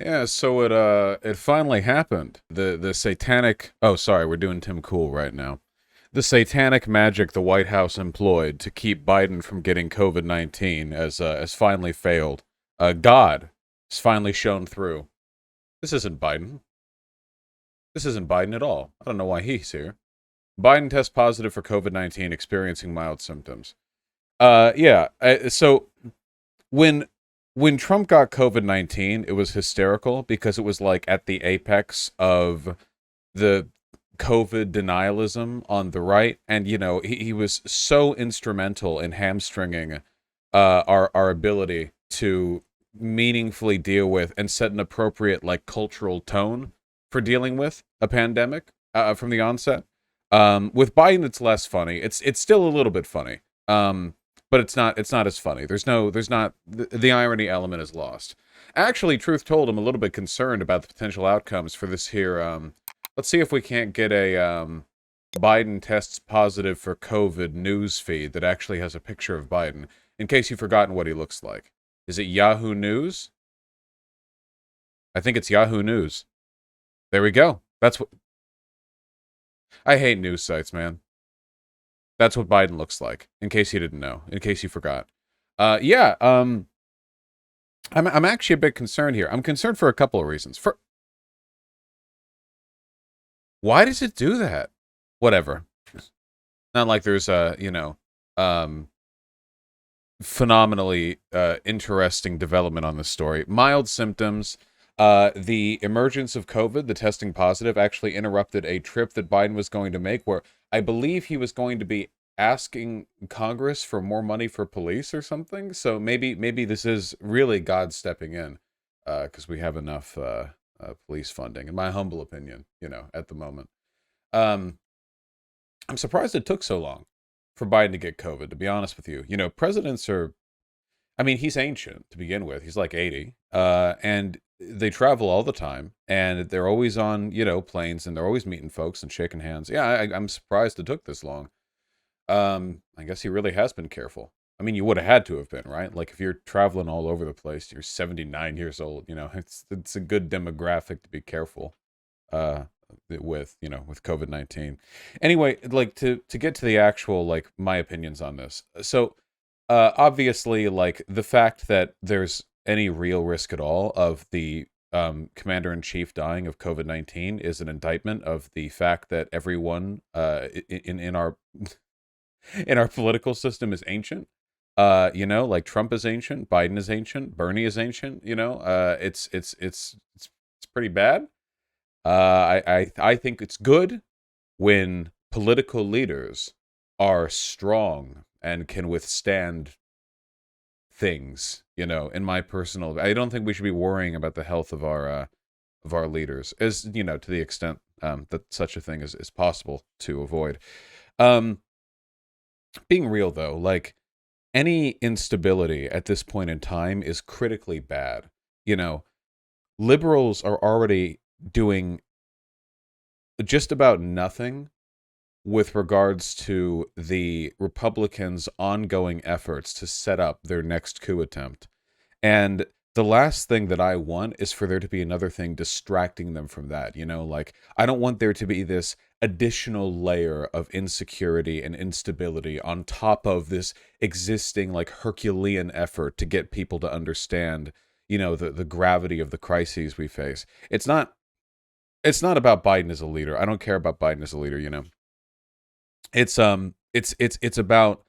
Yeah, so it finally happened. The satanic oh sorry, we're doing Tim Cool right now. The satanic magic the White House employed to keep Biden from getting COVID-19 has finally failed. God has finally shown through. This isn't Biden. This isn't Biden at all. I don't know why he's here. Biden tests positive for COVID-19, experiencing mild symptoms. Yeah. So when when Trump got COVID-19, it was hysterical because it was like at the apex of the COVID denialism on the right, and he was so instrumental in hamstringing our ability to meaningfully deal with and set an appropriate like cultural tone for dealing with a pandemic from the onset. With Biden, it's less funny. It's still a little bit funny, but it's not as funny. There's not the irony element is lost. Actually, truth told, I'm a little bit concerned about the potential outcomes for this here. Let's see if we can't get a Biden tests positive for COVID news feed that actually has a picture of Biden. In case you've forgotten what he looks like, is it Yahoo News? I think it's Yahoo News. There we go. That's what I hate news sites, man. That's what Biden looks like. In case you didn't know, in case you forgot. Yeah. I'm actually a bit concerned here. I'm concerned for a couple of reasons. For why does it do that? Whatever. Not like there's um, phenomenally interesting development on this story. Mild symptoms. The emergence of COVID, the testing positive, actually interrupted a trip that Biden was going to make, where I believe he was going to be asking Congress for more money for police or something. So maybe this is really God stepping in, because we have enough police funding, in my humble opinion, at the moment. Um, I'm surprised it took so long for Biden to get COVID, to be honest with you. Presidents are, I mean, he's ancient to begin with. He's like 80. And they travel all the time, and they're always on, planes, and they're always meeting folks and shaking hands. Yeah, I'm surprised it took this long. I guess he really has been careful. I mean, you would have had to have been, right? Like if you're traveling all over the place, you're 79 years old, it's a good demographic to be careful. Uh, with COVID-19. Anyway, like to get to the actual like my opinions on this. So, obviously, like the fact that there's any real risk at all of the commander in chief dying of COVID-19 is an indictment of the fact that everyone in our in our political system is ancient. Like Trump is ancient, Biden is ancient, Bernie is ancient. It's pretty bad. I think it's good when political leaders are strong and can withstand things. In my personal, I don't think we should be worrying about the health of our leaders, as to the extent that such a thing is possible to avoid. Um, Being real though, like any instability at this point in time is critically bad. You know, Liberals are already doing just about nothing with regards to the Republicans' ongoing efforts to set up their next coup attempt. And the last thing that I want is for there to be another thing distracting them from that. Like I don't want there to be this additional layer of insecurity and instability on top of this existing like Herculean effort to get people to understand, the gravity of the crises we face. It's not about Biden as a leader. I don't care about Biden as a leader. It's about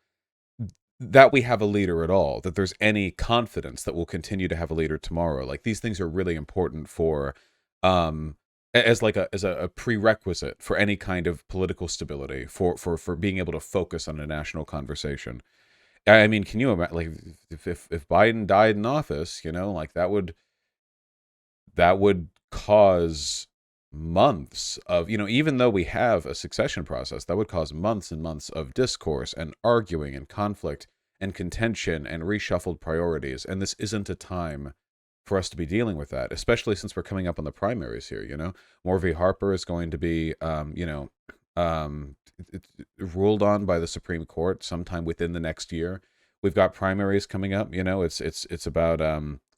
that we have a leader at all, that there's any confidence that we'll continue to have a leader tomorrow. Like these things are really important for um as like a prerequisite for any kind of political stability, for being able to focus on a national conversation. I mean, can you imagine like if Biden died in office, like that would cause months of, even though we have a succession process, that would cause months and months of discourse and arguing and conflict and contention and reshuffled priorities. And this isn't a time for us to be dealing with that, especially since we're coming up on the primaries here. Morvey Harper is going to be, ruled on by the Supreme Court sometime within the next year. We've got primaries coming up. It's about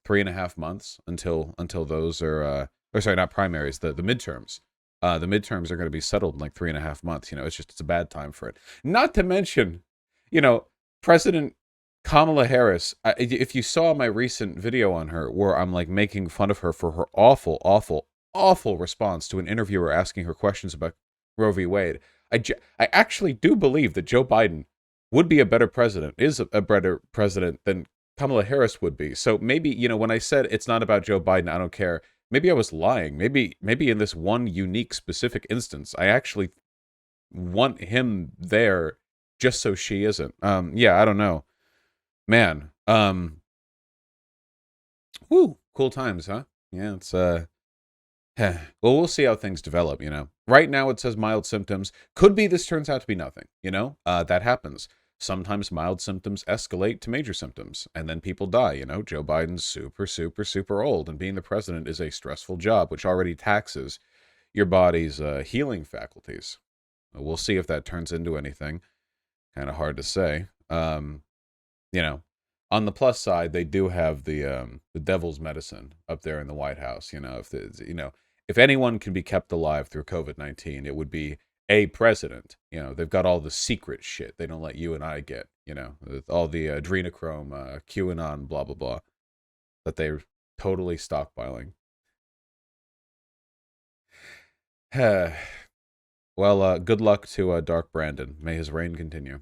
3.5 months until those are or sorry, not primaries, the midterms. The midterms are going to be settled in like 3.5 months. It's a bad time for it. Not to mention, you know, President Kamala Harris. If you saw my recent video on her, where I'm like making fun of her for her awful, awful, awful response to an interviewer asking her questions about Roe v. Wade, I actually do believe that Joe Biden would be a better president, is a better president than Kamala Harris would be. So maybe, when I said it's not about Joe Biden, I don't care. Maybe I was lying. Maybe in this one unique specific instance, I actually want him there just so she isn't. Yeah, I don't know. Man. Whoo, cool times, huh? Yeah, it's well, we'll see how things develop, Right now it says mild symptoms. Could be this turns out to be nothing, That happens. Sometimes mild symptoms escalate to major symptoms, and then people die, Joe Biden's super, super, super old, and being the president is a stressful job, which already taxes your body's healing faculties. We'll see if that turns into anything. Kind of hard to say. You know, on the plus side, they do have the devil's medicine up there in the White House. If anyone can be kept alive through COVID-19, it would be a president. They've got all the secret shit they don't let you and I get. With all the adrenochrome, QAnon, blah blah blah, that they're totally stockpiling. Well, good luck to Dark Brandon. May his reign continue.